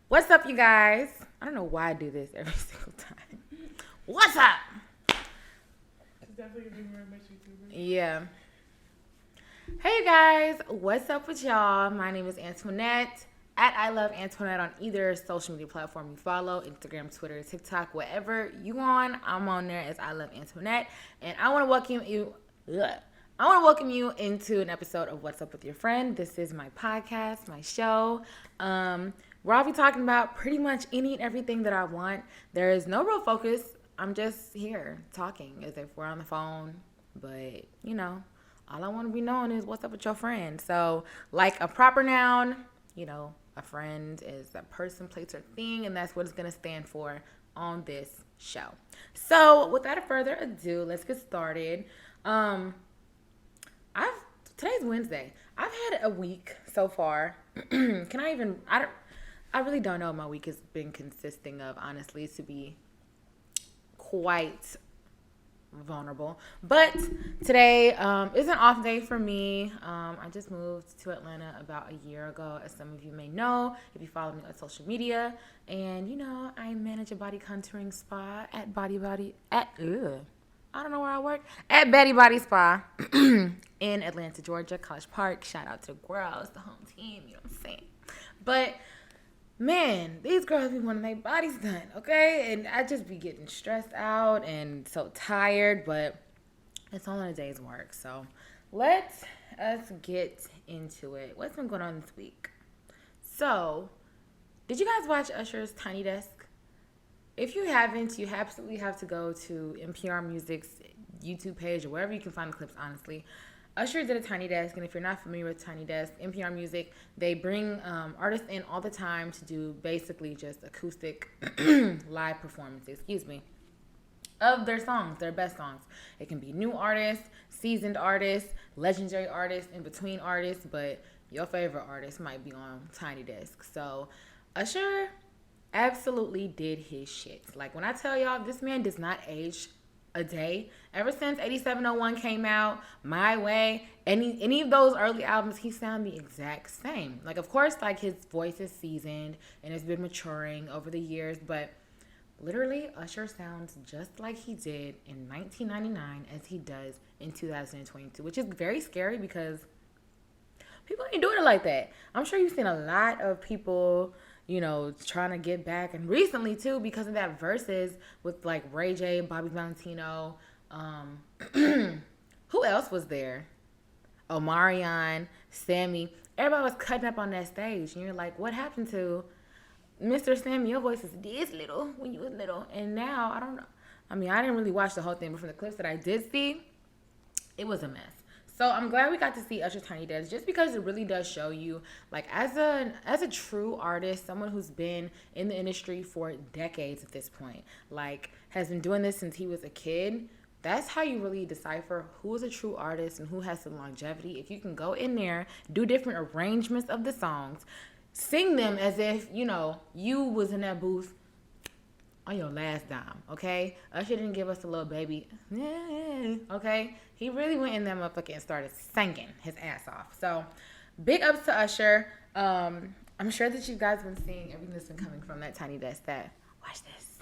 What's up, you guys? I don't know why I do this every single time. What's up? It's definitely gonna be more much YouTubers. Yeah. Hey, guys. What's up with y'all? My name is Antoinette. At iLoveAntoinette on either social media platform you follow, Instagram, Twitter, TikTok, whatever you on, I'm on there as iLoveAntoinette. And I want to welcome you. Ugh. I want to welcome you into an episode of What's Up with Your Friend. This is my podcast, my show. Where I'll be talking about pretty much any and everything that I want. There is no real focus. I'm just here talking as if we're on the phone. But, all I want to be known is what's up with your friend. So, like a proper noun, a friend is a person, place, or thing, and that's what it's going to stand for on this show. So, without further ado, let's get started. Today's Wednesday. I've had a week so far. I really don't know what my week has been consisting of, honestly, to be quite vulnerable. But today is an off day for me. I just moved to Atlanta about a year ago, as some of you may know if you follow me on social media. And I manage a body contouring spa at I don't know where I work. At Betty Body Spa in Atlanta, Georgia, College Park. Shout out to the girls, the home team, you know what I'm saying? But, man, these girls be wanting their bodies done, okay? And I just be getting stressed out and so tired, but it's all in a day's work. So let us get into it. What's been going on this week? So, did you guys watch Usher's Tiny Desk? If you haven't, you absolutely have to go to NPR Music's YouTube page or wherever you can find the clips, honestly. Usher did a Tiny Desk, and if you're not familiar with Tiny Desk, NPR Music, they bring artists in all the time to do basically just acoustic live performances, of their songs, their best songs. It can be new artists, seasoned artists, legendary artists, in between artists, but your favorite artist might be on Tiny Desk. So Usher absolutely did his shit. Like, when I tell y'all, this man does not age a day. Ever since 8701 came out, My Way, any of those early albums, he sound the exact same. Like, of course, like, his voice is seasoned and has been maturing over the years, but literally, Usher sounds just like he did in 1999 as he does in 2022, which is very scary because people ain't doing it like that. I'm sure you've seen a lot of people, trying to get back. And recently, too, because of that verses with, like, Ray J, Bobby Valentino. Who else was there? Omarion, Sammy. Everybody was cutting up on that stage. And you're like, what happened to Mr. Sammy? Your voice is this little when you was little. And now, I don't know. I mean, I didn't really watch the whole thing, but from the clips that I did see, it was a mess. So I'm glad we got to see Usher's Tiny Desk, just because it really does show you, like, as a true artist, someone who's been in the industry for decades at this point, like, has been doing this since he was a kid. That's how you really decipher who is a true artist and who has some longevity. If you can go in there, do different arrangements of the songs, sing them as if, you was in that booth on your last dime, okay? Usher didn't give us a little baby, okay? He really went in that motherfucker and started singing his ass off. So, big ups to Usher. I'm sure that you guys have been seeing everything that's been coming from that Tiny Desk. Watch this.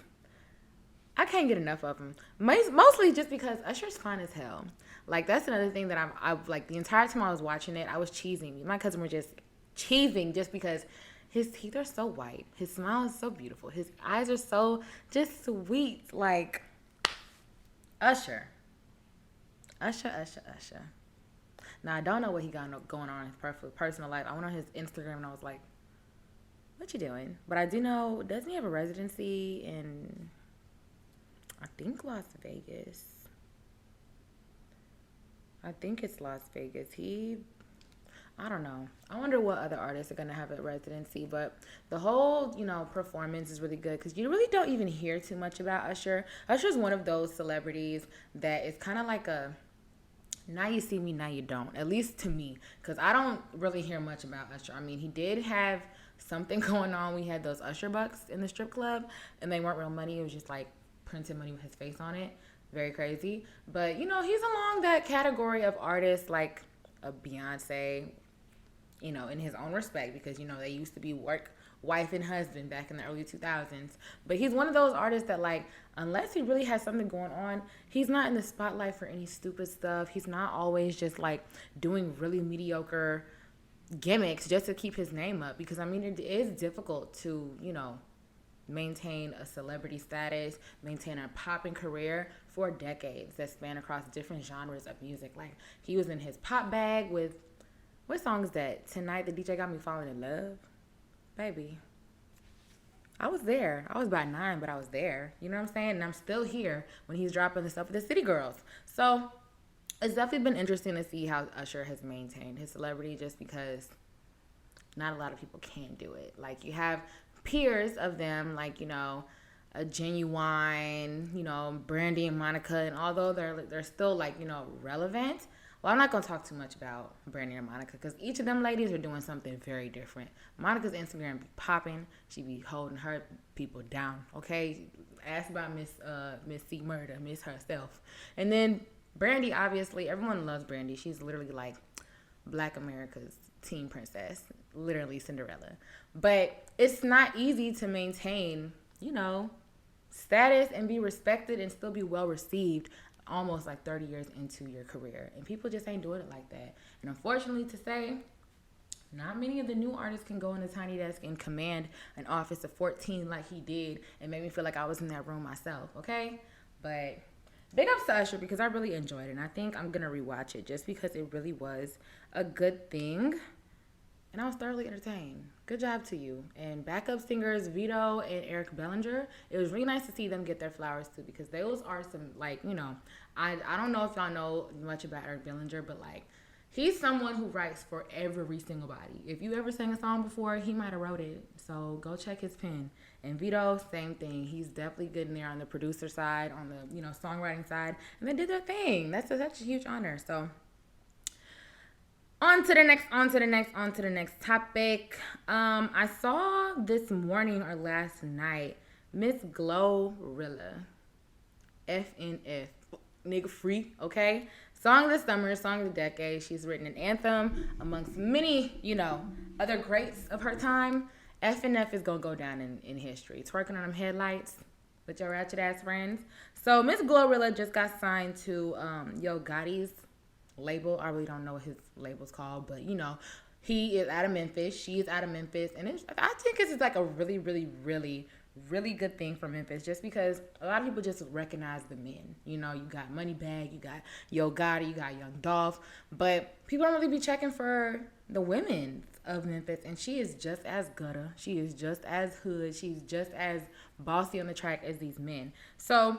I can't get enough of him. Mostly just because Usher's fine as hell. Like, that's another thing that I like, the entire time I was watching it, I was cheesing. My cousin were just cheesing just because his teeth are so white. His smile is so beautiful. His eyes are so just sweet. Like, Usher. Usher. Now, I don't know what he got going on in his personal life. I went on his Instagram and I was like, what you doing? But I do know, doesn't he have a residency in, I think, Las Vegas? I think it's Las Vegas. I don't know. I wonder what other artists are going to have a residency. But the whole, performance is really good because you really don't even hear too much about Usher. Usher's one of those celebrities that is kind of like a now you see me, now you don't. At least to me, because I don't really hear much about Usher. I mean, he did have something going on. We had those Usher bucks in the strip club, and they weren't real money. It was just like printed money with his face on it. Very crazy. But, he's along that category of artists like a Beyonce, in his own respect, because, they used to be wife and husband back in the early 2000s. But he's one of those artists that, like, unless he really has something going on, he's not in the spotlight for any stupid stuff. He's not always just, like, doing really mediocre gimmicks just to keep his name up. Because, I mean, it is difficult to, you know, maintain a celebrity status, maintain a popping career for decades that span across different genres of music. Like, he was in his pop bag with, what song is that? Tonight the DJ Got Me Falling in Love. Baby, I was there. I was about 9, but I was there. You know what I'm saying? And I'm still here when he's dropping the stuff with the City Girls. So it's definitely been interesting to see how Usher has maintained his celebrity, just because not a lot of people can do it. Like, you have peers of them, like, you know, a Genuine, you know, Brandy and Monica, and although they're still, like, you know, relevant. Well, I'm not going to talk too much about Brandy and Monica, because each of them ladies are doing something very different. Monica's Instagram be popping. She be holding her people down, okay? Ask about Miss C Murder, Miss herself. And then Brandy, obviously, everyone loves Brandy. She's literally like Black America's teen princess, literally Cinderella. But it's not easy to maintain, you know, status and be respected and still be well received almost like 30 years into your career. And people just ain't doing it like that. And unfortunately to say, not many of the new artists can go in a tiny desk and command an office of 14 like he did, and made me feel like I was in that room myself, okay? But big ups to Usher, because I really enjoyed it. And I think I'm going to rewatch it just because it really was a good thing. And I was thoroughly entertained. Good job to you. And backup singers Vito and Eric Bellinger, it was really nice to see them get their flowers too, because those are some, like, you know, I don't know if y'all know much about Eric Bellinger, but, like, he's someone who writes for every single body. If you ever sang a song before, he might have wrote it. So go check his pen. And Vito, same thing. He's definitely good in there on the producer side, on the, you know, songwriting side. And they did their thing. That's such a huge honor. So on to the next topic. I saw this morning or last night, Miss Glorilla, FNF, nigga free, okay? Song of the summer, song of the decade. She's written an anthem amongst many, you know, other greats of her time. FNF is gonna go down in history. Twerking on them headlights with your ratchet ass friends. So Miss Glorilla just got signed to Yo Gotti's label. I really don't know what his label's called, but, you know, he is out of Memphis. She is out of Memphis. And I think this is like a really, really, really, really good thing for Memphis, just because a lot of people just recognize the men. You know, you got Moneybagg, you got Yo Gotti, you got Young Dolph, but people don't really be checking for the women of Memphis. And she is just as gutter. She is just as hood. She's just as bossy on the track as these men. So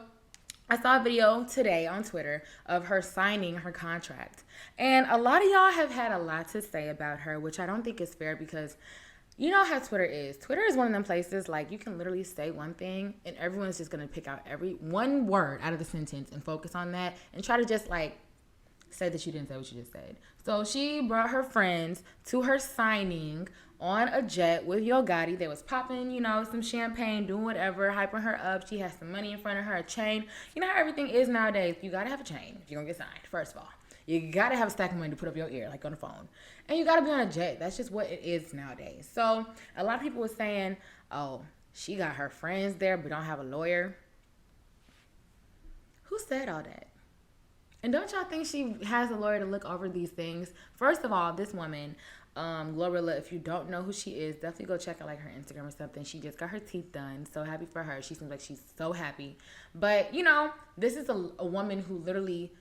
I saw a video today on Twitter of her signing her contract. And a lot of y'all have had a lot to say about her, which I don't think is fair, because you know how Twitter is. Twitter is one of them places, like, you can literally say one thing and everyone's just going to pick out every one word out of the sentence and focus on that and try to just, like, say that you didn't say what you just said. So she brought her friends to her signing on a jet with Yo Gotti. They was popping, you know, some champagne, doing whatever, hyping her up. She has some money in front of her, a chain. You know how everything is nowadays. You got to have a chain if you're going to get signed, first of all. You got to have a stack of money to put up your ear, like on the phone. And you got to be on a jet. That's just what it is nowadays. So a lot of people were saying, oh, she got her friends there but don't have a lawyer. Who said all that? And don't y'all think she has a lawyer to look over these things? First of all, this woman, Glorilla, if you don't know who she is, definitely go check out, like, her Instagram or something. She just got her teeth done. So happy for her. She seems like she's so happy. But, you know, this is a woman who literally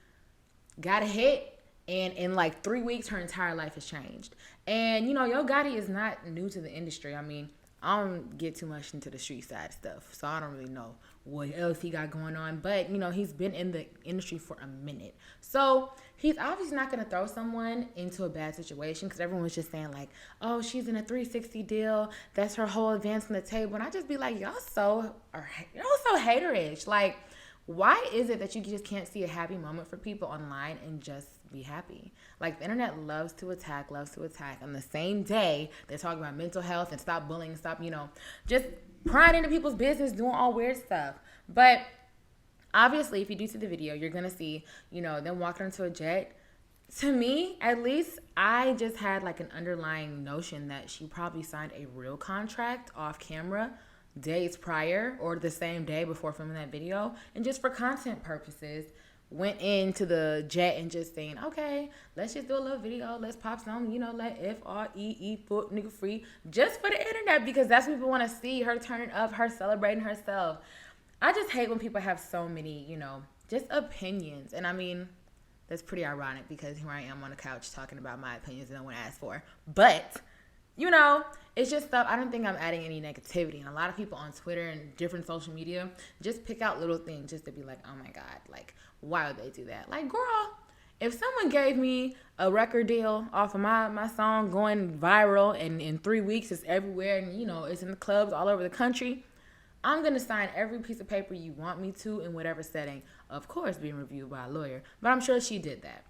got a hit, and in like 3 weeks, her entire life has changed. And, you know, Yo Gotti is not new to the industry. I mean, I don't get too much into the street side stuff, so I don't really know what else he got going on. But, you know, he's been in the industry for a minute. So he's obviously not going to throw someone into a bad situation, because everyone was just saying, like, oh, she's in a 360 deal. That's her whole advance on the table. And I just be like, y'all so haterish. Like, why is it that you just can't see a happy moment for people online and just be happy? Like, the internet loves to attack. On the same day, they talk about mental health and stop bullying, stop, you know, just prying into people's business, doing all weird stuff. But obviously, if you do see the video, you're going to see, you know, them walking into a jet, To me, at least, I just had like an underlying notion that she probably signed a real contract off camera days prior or the same day before filming that video, and just for content purposes went into the jet and just saying, okay, let's just do a little video, let's pop some, let FREE foot nigga free, just for the internet, because that's what people want to see, her turning up, her celebrating herself. I just hate when people have so many, just opinions. And I mean, that's pretty ironic because here I am on the couch talking about my opinions and no one asked for. But, it's just stuff. I don't think I'm adding any negativity. And a lot of people on Twitter and different social media just pick out little things just to be like, oh my God, like, why would they do that? Like, girl, if someone gave me a record deal off of my song going viral and in 3 weeks it's everywhere and, it's in the clubs all over the country, I'm going to sign every piece of paper you want me to in whatever setting, of course, being reviewed by a lawyer. But I'm sure she did that.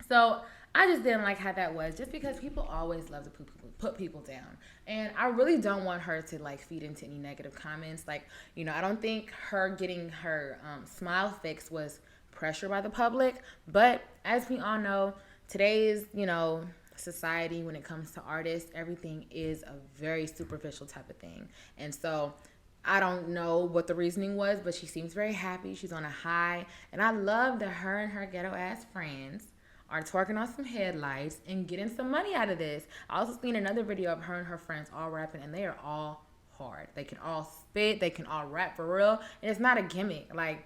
So I just didn't like how that was, just because people always love to put people down. And I really don't want her to, like, feed into any negative comments. Like, I don't think her getting her smile fix was pressure by the public. But as we all know, today's, society, when it comes to artists, everything is a very superficial type of thing. And so I don't know what the reasoning was, but she seems very happy. She's on a high. And I love that her and her ghetto-ass friends are twerking on some headlights and getting some money out of this. I also seen another video of her and her friends all rapping, and they are all hard. They can all spit. They can all rap for real. And it's not a gimmick. Like,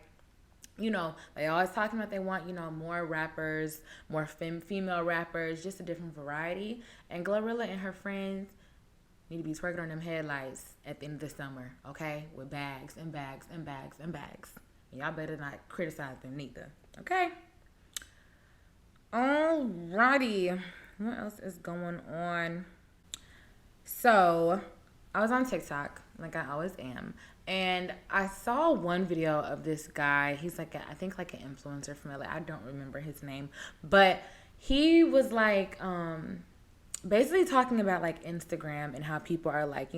they always talking about they want, more rappers, more female rappers, just a different variety. And Glorilla and her friends need to be twerking on them headlights at the end of the summer, okay? With bags and bags and bags and bags. And y'all better not criticize them neither, okay? Alrighty. What else is going on? So, I was on TikTok, like I always am. And I saw one video of this guy. He's like, I think like an influencer from LA. I don't remember his name. But he was like, basically talking about like Instagram and how people are like,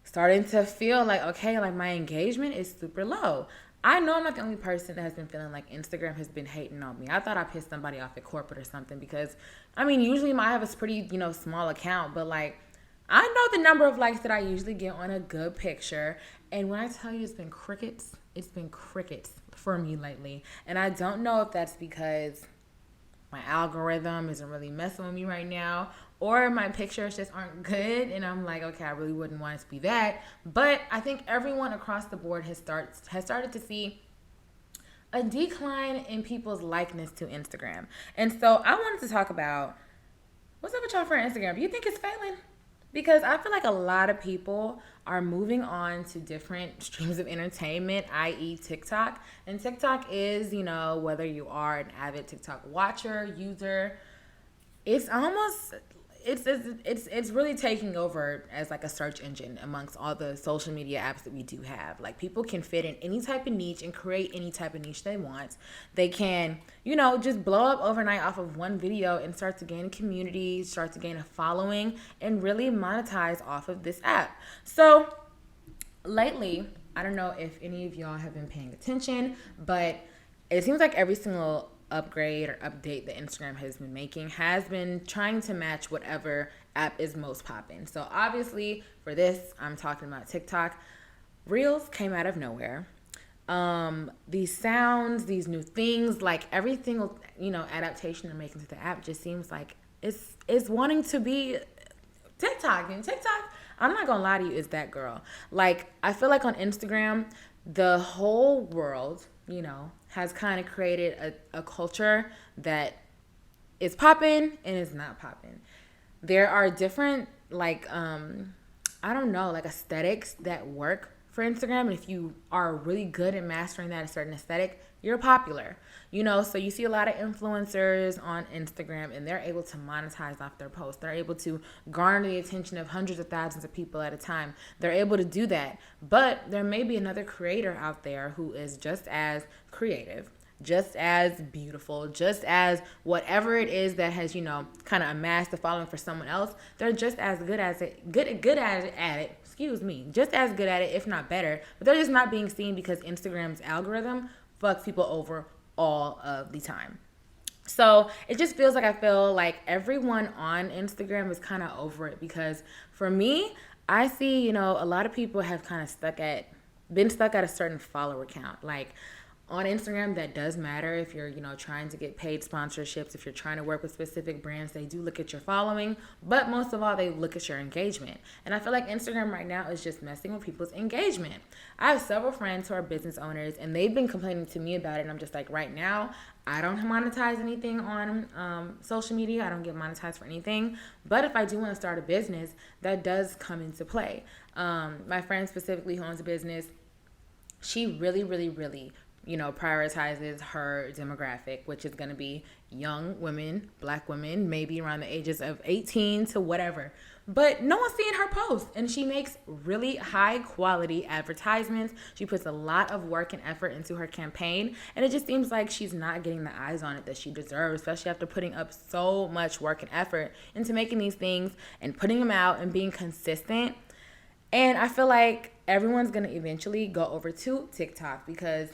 starting to feel like, okay, like my engagement is super low. I know I'm not the only person that has been feeling like Instagram has been hating on me. I thought I pissed somebody off at corporate or something because, I mean, usually I have a pretty, small account, but like, I know the number of likes that I usually get on a good picture. And when I tell you it's been crickets for me lately. And I don't know if that's because my algorithm isn't really messing with me right now, or my pictures just aren't good, and I'm like, okay, I really wouldn't want it to be that. But I think everyone across the board has started to see a decline in people's likeness to Instagram. And so I wanted to talk about, what's up with y'all for Instagram? Do you think it's failing? Because I feel like a lot of people are moving on to different streams of entertainment, i.e. TikTok. And TikTok is, whether you are an avid TikTok watcher, user, it's almost, it's really taking over as like a search engine amongst all the social media apps that we do have. Like, people can fit in any type of niche and create any type of niche they want. They can, just blow up overnight off of one video and start to gain a community, start to gain a following, and really monetize off of this app. So lately, I don't know if any of y'all have been paying attention, but it seems like every single upgrade or update that Instagram has been making has been trying to match whatever app is most popping. So obviously for this, I'm talking about TikTok. Reels came out of nowhere. These sounds, these new things, like every single, adaptation they're making to the app just seems like it's wanting to be TikTok. And TikTok, I'm not gonna lie to you, is that girl. Like, I feel like on Instagram, the whole world, has kind of created a culture that is popping and is not popping. There are different, like, I don't know, like aesthetics that work for Instagram. And if you are really good at mastering that a certain aesthetic, you're popular. So you see a lot of influencers on Instagram, and they're able to monetize off their posts. They're able to garner the attention of hundreds of thousands of people at a time. They're able to do that. But there may be another creator out there who is just as creative, just as beautiful, just as whatever it is that has, kind of amassed the following for someone else. They're just as good at it. Excuse me, just as good at it, if not better. But they're just not being seen because Instagram's algorithm fucks people over all of the time. So it just feels like I feel like everyone on Instagram is kind of over it because for me, I see, a lot of people have kind of been stuck at a certain follower count. Like on Instagram, that does matter if you're, trying to get paid sponsorships, if you're trying to work with specific brands, they do look at your following, but most of all, they look at your engagement. And I feel like Instagram right now is just messing with people's engagement. I have several friends who are business owners, and they've been complaining to me about it, and I'm just like, right now, I don't monetize anything on social media. I don't get monetized for anything. But if I do want to start a business, that does come into play. My friend specifically who owns a business, she really, really, really, prioritizes her demographic, which is going to be young women, black women, maybe around the ages of 18 to whatever. But no one's seeing her post, and she makes really high quality advertisements. She puts a lot of work and effort into her campaign, and it just seems like she's not getting the eyes on it that she deserves, especially after putting up so much work and effort into making these things and putting them out and being consistent. And I feel like everyone's going to eventually go over to TikTok because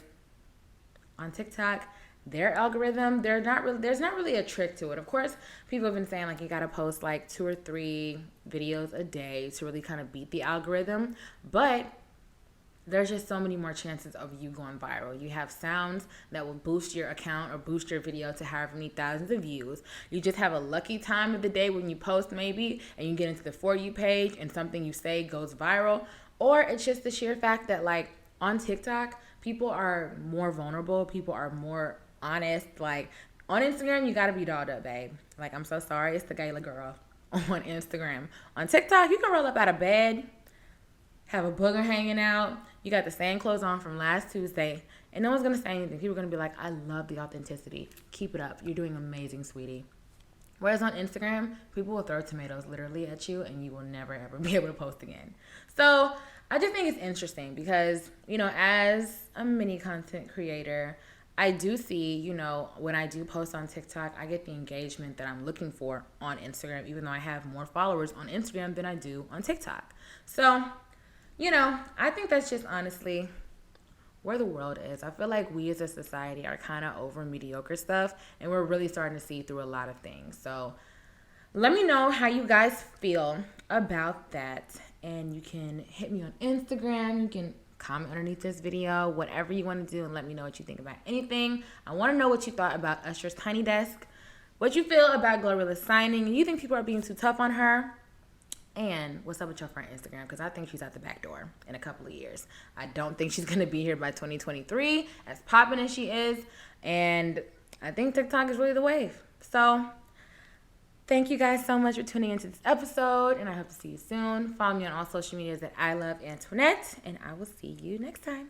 on TikTok, their algorithm, there's not really a trick to it. Of course, people have been saying like you got to post like 2 or 3 videos a day to really kind of beat the algorithm, but there's just so many more chances of you going viral. You have sounds that will boost your account or boost your video to however many thousands of views. You just have a lucky time of the day when you post maybe and you get into the For You page and something you say goes viral. Or it's just the sheer fact that like on TikTok, people are more vulnerable. People are more honest. Like on Instagram, you got to be dolled up, babe. Like I'm so sorry. It's the gala girl on Instagram. On TikTok, you can roll up out of bed, have a booger hanging out. You got the same clothes on from last Tuesday, and no one's going to say anything. People are going to be like, I love the authenticity. Keep it up. You're doing amazing, sweetie. Whereas on Instagram, people will throw tomatoes literally at you, and you will never, ever be able to post again. So I just think it's interesting because, as a mini content creator, I do see, when I do post on TikTok, I get the engagement that I'm looking for on Instagram, even though I have more followers on Instagram than I do on TikTok. So I think that's just honestly where the world is. I feel like we as a society are kind of over mediocre stuff, and we're really starting to see through a lot of things. So let me know how you guys feel about that, and you can hit me on Instagram. You can comment underneath this video, whatever you want to do, and let me know what you think about anything. I want to know what you thought about Usher's Tiny Desk, what you feel about Glorilla signing. You think people are being too tough on her? And what's up with your friend Instagram? Because I think she's out the back door in a couple of years. I don't think she's going to be here by 2023, as popping as she is. And I think TikTok is really the wave. So thank you guys so much for tuning into this episode. And I hope to see you soon. Follow me on all social medias at iLoveAntoinette. And I will see you next time.